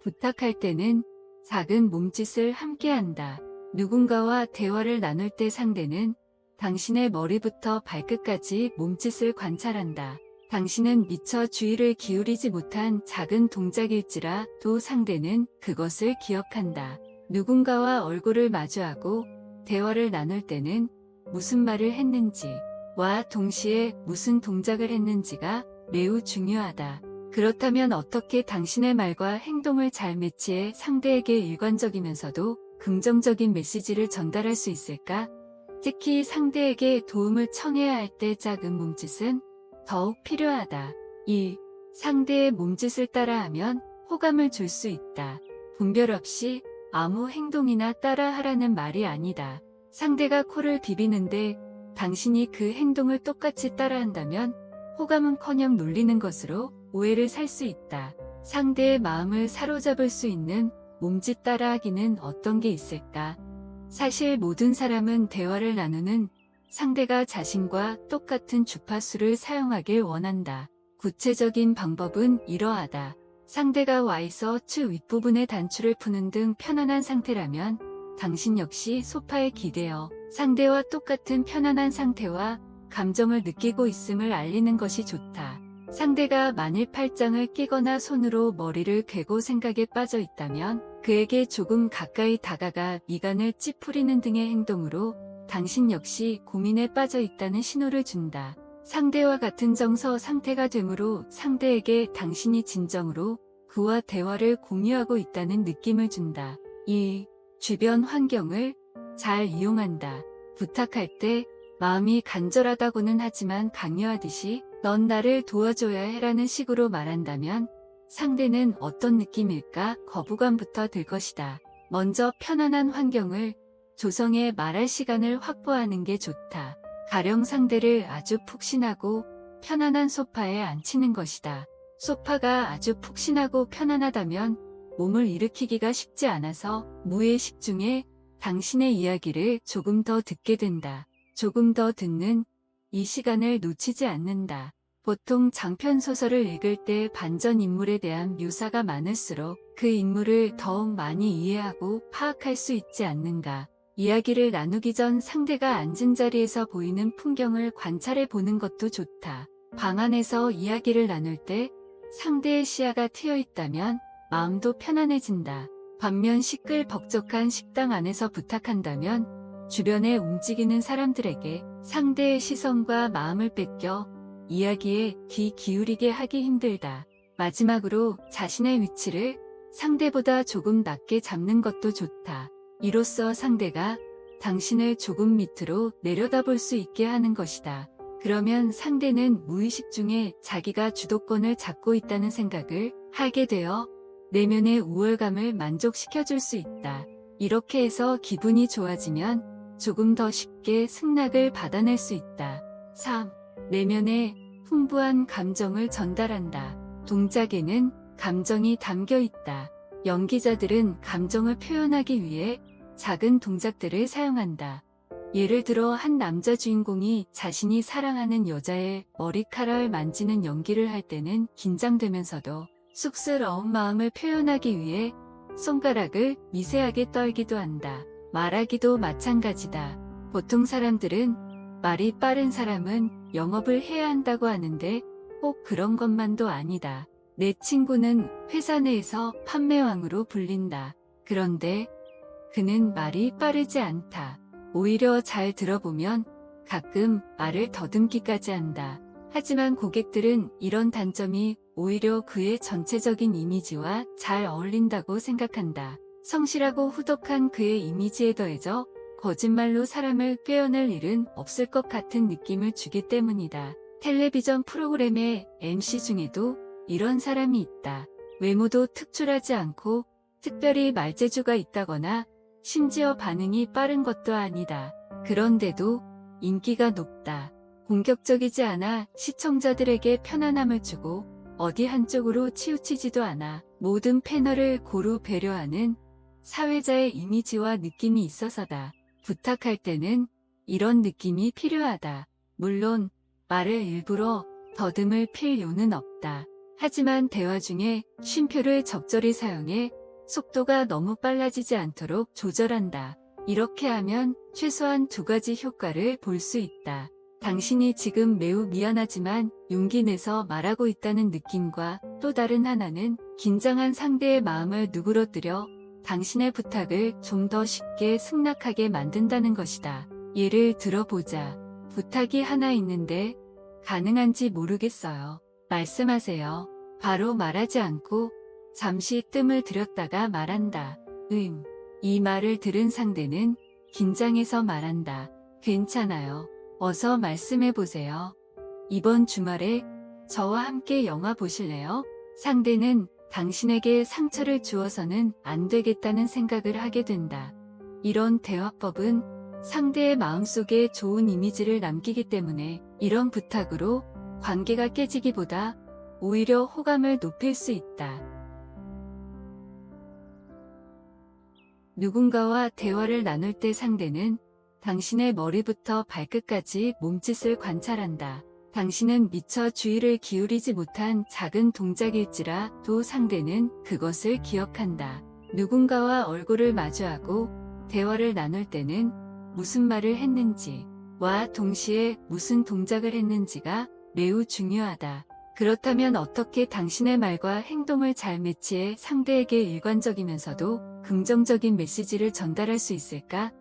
부탁할 때는 작은 몸짓을 함께한다. 누군가와 대화를 나눌 때 상대는 당신의 머리부터 발끝까지 몸짓을 관찰한다. 당신은 미처 주의를 기울이지 못한 작은 동작일지라도 상대는 그것을 기억한다. 누군가와 얼굴을 마주하고 대화를 나눌 때는 무슨 말을 했는지와 동시에 무슨 동작을 했는지가 매우 중요하다. 그렇다면 어떻게 당신의 말과 행동을 잘 매치해 상대에게 일관적이면서도 긍정적인 메시지를 전달할 수 있을까? 특히 상대에게 도움을 청해야 할 때 작은 몸짓은 더욱 필요하다. 1. 상대의 몸짓을 따라하면 호감을 줄 수 있다. 분별 없이 아무 행동이나 따라하라는 말이 아니다. 상대가 코를 비비는데 당신이 그 행동을 똑같이 따라한다면 호감은커녕 놀리는 것으로 오해를 살 수 있다. 상대의 마음을 사로잡을 수 있는 몸짓 따라하기는 어떤 게 있을까? 사실 모든 사람은 대화를 나누는 상대가 자신과 똑같은 주파수를 사용하길 원한다. 구체적인 방법은 이러하다. 상대가 와 있어 추 윗부분의 단추를 푸는 등 편안한 상태라면 당신 역시 소파에 기대어 상대와 똑같은 편안한 상태와 감정을 느끼고 있음을 알리는 것이 좋다. 상대가 만일 팔짱을 끼거나 손으로 머리를 괴고 생각에 빠져 있다면 그에게 조금 가까이 다가가 미간을 찌푸리는 등의 행동으로 당신 역시 고민에 빠져 있다는 신호를 준다. 상대와 같은 정서 상태가 되므로 상대에게 당신이 진정으로 그와 대화를 공유하고 있다는 느낌을 준다. 2. 주변 환경을 잘 이용한다. 부탁할 때 마음이 간절하다고는 하지만 강요하듯이 넌 나를 도와줘야 해라는 식으로 말한다면 상대는 어떤 느낌일까? 거부감부터 들 것이다. 먼저 편안한 환경을 조성해 말할 시간을 확보하는 게 좋다. 가령 상대를 아주 푹신하고 편안한 소파에 앉히는 것이다. 소파가 아주 푹신하고 편안하다면 몸을 일으키기가 쉽지 않아서 무의식 중에 당신의 이야기를 조금 더 듣게 된다. 조금 더 듣는 이 시간을 놓치지 않는다. 보통 장편 소설을 읽을 때 반전 인물에 대한 묘사가 많을수록 그 인물을 더욱 많이 이해하고 파악할 수 있지 않는가. 이야기를 나누기 전 상대가 앉은 자리에서 보이는 풍경을 관찰해 보는 것도 좋다. 방 안에서 이야기를 나눌 때 상대의 시야가 트여 있다면 마음도 편안해진다. 반면 시끌벅적한 식당 안에서 부탁한다면 주변에 움직이는 사람들에게 상대의 시선과 마음을 뺏겨 이야기에 귀 기울이게 하기 힘들다. 마지막으로 자신의 위치를 상대보다 조금 낮게 잡는 것도 좋다. 이로써 상대가 당신을 조금 밑으로 내려다볼 수 있게 하는 것이다. 그러면 상대는 무의식 중에 자기가 주도권을 잡고 있다는 생각을 하게 되어 내면의 우월감을 만족시켜줄 수 있다. 이렇게 해서 기분이 좋아지면 조금 더 쉽게 승낙을 받아낼 수 있다. 3. 내면에 풍부한 감정을 전달한다. 동작에는 감정이 담겨 있다. 연기자들은 감정을 표현하기 위해 작은 동작들을 사용한다. 예를 들어 한 남자 주인공이 자신이 사랑하는 여자의 머리카락을 만지는 연기를 할 때는 긴장되면서도 쑥스러운 마음을 표현하기 위해 손가락을 미세하게 떨기도 한다. 말하기도 마찬가지다. 보통 사람들은 말이 빠른 사람은 영업을 해야 한다고 하는데 꼭 그런 것만도 아니다. 내 친구는 회사 내에서 판매왕으로 불린다. 그런데 그는 말이 빠르지 않다. 오히려 잘 들어보면 가끔 말을 더듬기까지 한다. 하지만 고객들은 이런 단점이 오히려 그의 전체적인 이미지와 잘 어울린다고 생각한다. 성실하고 후덕한 그의 이미지에 더해져 거짓말로 사람을 꿰어낼 일은 없을 것 같은 느낌을 주기 때문이다. 텔레비전 프로그램의 MC 중에도 이런 사람이 있다. 외모도 특출하지 않고 특별히 말재주가 있다거나 심지어 반응이 빠른 것도 아니다. 그런데도 인기가 높다. 공격적이지 않아 시청자들에게 편안함을 주고 어디 한쪽으로 치우치지도 않아 모든 패널을 고루 배려하는 사회자의 이미지와 느낌이 있어서다. 부탁할 때는 이런 느낌이 필요하다. 물론 말을 일부러 더듬을 필요는 없다. 하지만 대화 중에 쉼표를 적절히 사용해 속도가 너무 빨라지지 않도록 조절한다. 이렇게 하면 최소한 2가지 효과를 볼 수 있다. 당신이 지금 매우 미안하지만 용기 내서 말하고 있다는 느낌과 또 다른 하나는 긴장한 상대의 마음을 누그러뜨려 당신의 부탁을 좀 더 쉽게 승낙하게 만든다는 것이다. 예를 들어보자. 부탁이 하나 있는데 가능한지 모르겠어요. 말씀하세요. 바로 말하지 않고 잠시 뜸을 들였다가 말한다. 이 말을 들은 상대는 긴장해서 말한다. 괜찮아요. 어서 말씀해보세요. 이번 주말에 저와 함께 영화 보실래요? 상대는 당신에게 상처를 주어서는 안 되겠다는 생각을 하게 된다. 이런 대화법은 상대의 마음속에 좋은 이미지를 남기기 때문에 이런 부탁으로 관계가 깨지기보다 오히려 호감을 높일 수 있다. 누군가와 대화를 나눌 때 상대는 당신의 머리부터 발끝까지 몸짓을 관찰한다. 당신은 미처 주의를 기울이지 못한 작은 동작일지라도 상대는 그것을 기억한다. 누군가와 얼굴을 마주하고 대화를 나눌 때는 무슨 말을 했는지와 동시에 무슨 동작을 했는지가 매우 중요하다. 그렇다면 어떻게 당신의 말과 행동을 잘 매치해 상대에게 일관적이면서도 긍정적인 메시지를 전달할 수 있을까?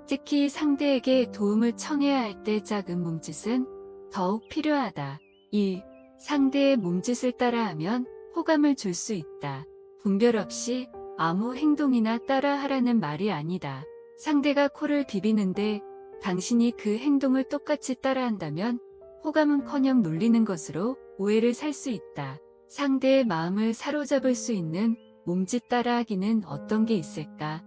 특히 상대에게 도움을 청해야 할 때 작은 몸짓은 더욱 필요하다. 1. 상대의 몸짓을 따라하면 호감을 줄 수 있다. 분별 없이 아무 행동이나 따라하라는 말이 아니다. 상대가 코를 비비는데 당신이 그 행동을 똑같이 따라한다면 호감은커녕 놀리는 것으로 오해를 살 수 있다. 상대의 마음을 사로잡을 수 있는 몸짓 따라하기는 어떤 게 있을까?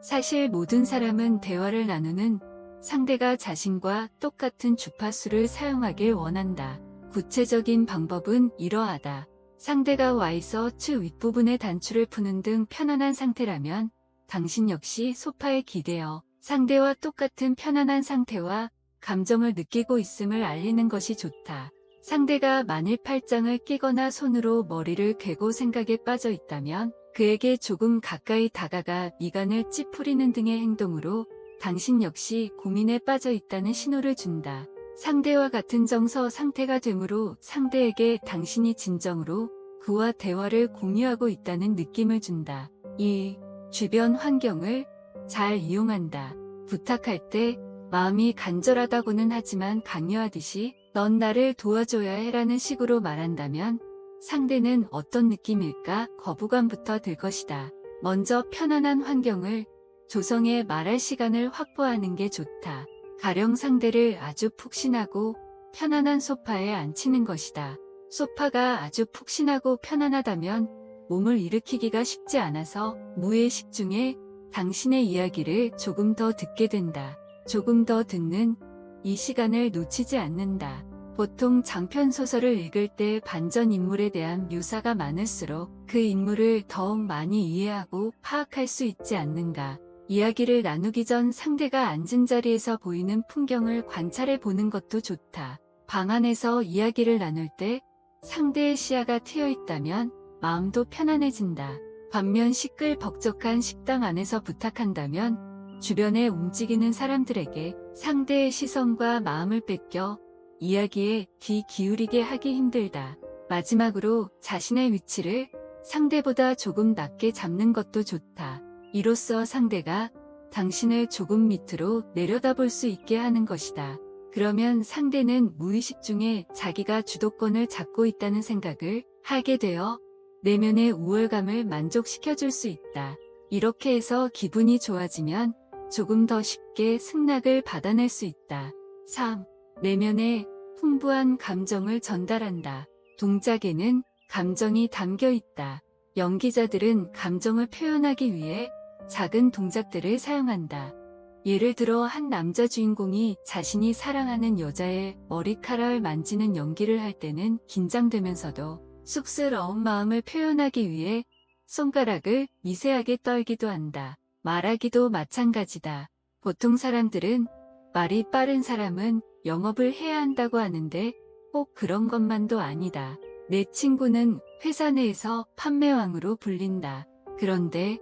사실 모든 사람은 대화를 나누는 상대가 자신과 똑같은 주파수를 사용하길 원한다. 구체적인 방법은 이러하다. 상대가 와있어 측 윗부분의 단추를 푸는 등 편안한 상태라면 당신 역시 소파에 기대어 상대와 똑같은 편안한 상태와 감정을 느끼고 있음을 알리는 것이 좋다. 상대가 만일 팔짱을 끼거나 손으로 머리를 괴고 생각에 빠져 있다면 그에게 조금 가까이 다가가 미간을 찌푸리는 등의 행동으로 당신 역시 고민에 빠져 있다는 신호를 준다. 상대와 같은 정서 상태가 되므로 상대에게 당신이 진정으로 그와 대화를 공유하고 있다는 느낌을 준다. 2. 주변 환경을 잘 이용한다. 부탁할 때 마음이 간절하다고는 하지만 강요하듯이 넌 나를 도와줘야 해라는 식으로 말한다면 상대는 어떤 느낌일까 거부감부터 들 것이다. 먼저 편안한 환경을 조성해 말할 시간을 확보하는 게 좋다. 가령 상대를 아주 푹신하고 편안한 소파에 앉히는 것이다. 소파가 아주 푹신하고 편안하다면 몸을 일으키기가 쉽지 않아서 무의식 중에 당신의 이야기를 조금 더 듣게 된다. 조금 더 듣는 이 시간을 놓치지 않는다. 보통 장편 소설을 읽을 때 반전 인물에 대한 묘사가 많을수록 그 인물을 더욱 많이 이해하고 파악할 수 있지 않는가. 이야기를 나누기 전 상대가 앉은 자리에서 보이는 풍경을 관찰해 보는 것도 좋다. 방 안에서 이야기를 나눌 때 상대의 시야가 트여 있다면 마음도 편안해진다. 반면 시끌벅적한 식당 안에서 부탁한다면 주변에 움직이는 사람들에게 상대의 시선과 마음을 뺏겨 이야기에 귀 기울이게 하기 힘들다. 마지막으로 자신의 위치를 상대보다 조금 낮게 잡는 것도 좋다. 이로써 상대가 당신을 조금 밑으로 내려다볼 수 있게 하는 것이다. 그러면 상대는 무의식 중에 자기가 주도권을 잡고 있다는 생각을 하게 되어 내면의 우월감을 만족시켜줄 수 있다. 이렇게 해서 기분이 좋아지면 조금 더 쉽게 승낙을 받아낼 수 있다. 3. 내면에 풍부한 감정을 전달한다. 동작에는 감정이 담겨 있다. 연기자들은 감정을 표현하기 위해 작은 동작들을 사용한다. 예를 들어 한 남자 주인공이 자신이 사랑하는 여자의 머리카락을 만지는 연기를 할 때는 긴장되면서도 쑥스러운 마음을 표현하기 위해 손가락을 미세하게 떨기도 한다. 말하기도 마찬가지다. 보통 사람들은 말이 빠른 사람은 영업을 해야 한다고 하는데 꼭 그런 것만도 아니다. 내 친구는 회사 내에서 판매왕으로 불린다. 그런데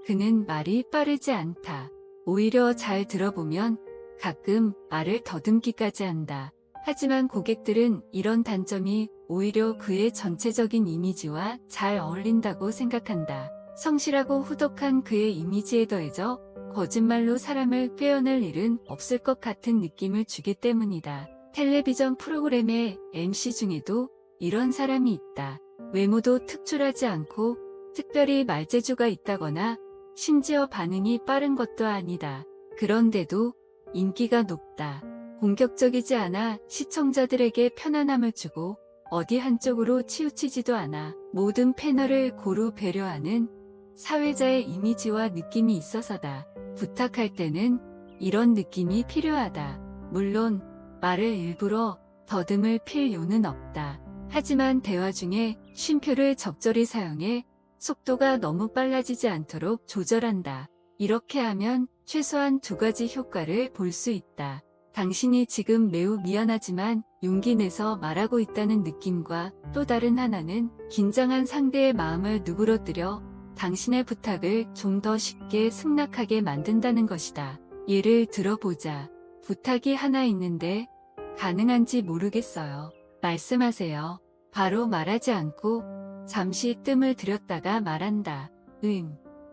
그는 말이 빠르지 않다. 오히려 잘 들어보면 가끔 말을 더듬기까지 한다. 하지만 고객들은 이런 단점이 오히려 그의 전체적인 이미지와 잘 어울린다고 생각한다. 성실하고 후덕한 그의 이미지에 더해져 거짓말로 사람을 꿰어낼 일은 없을 것 같은 느낌을 주기 때문이다. 텔레비전 프로그램의 MC 중에도 이런 사람이 있다. 외모도 특출하지 않고 특별히 말재주가 있다거나 심지어 반응이 빠른 것도 아니다. 그런데도 인기가 높다. 공격적이지 않아 시청자들에게 편안함을 주고 어디 한쪽으로 치우치지도 않아 모든 패널을 고루 배려하는 사회자의 이미지와 느낌이 있어서다. 부탁할 때는 이런 느낌이 필요하다. 물론 말을 일부러 더듬을 필요는 없다. 하지만 대화 중에 쉼표를 적절히 사용해 속도가 너무 빨라지지 않도록 조절한다. 이렇게 하면 최소한 2가지 효과를 볼 수 있다. 당신이 지금 매우 미안하지만 용기 내서 말하고 있다는 느낌과 또 다른 하나는 긴장한 상대의 마음을 누그러뜨려 당신의 부탁을 좀 더 쉽게 승낙하게 만든다는 것이다. 예를 들어보자. 부탁이 하나 있는데 가능한지 모르겠어요. 말씀하세요. 바로 말하지 않고 잠시 뜸을 들였다가 말한다.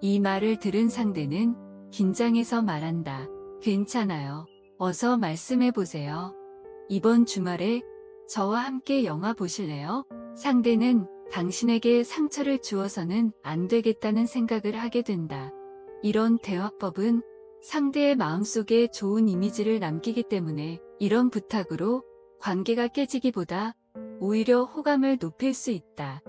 이 말을 들은 상대는 긴장해서 말한다. 괜찮아요. 어서 말씀해보세요. 이번 주말에 저와 함께 영화 보실래요? 상대는 당신에게 상처를 주어서는 안 되겠다는 생각을 하게 된다. 이런 대화법은 상대의 마음속에 좋은 이미지를 남기기 때문에 이런 부탁으로 관계가 깨지기보다 오히려 호감을 높일 수 있다.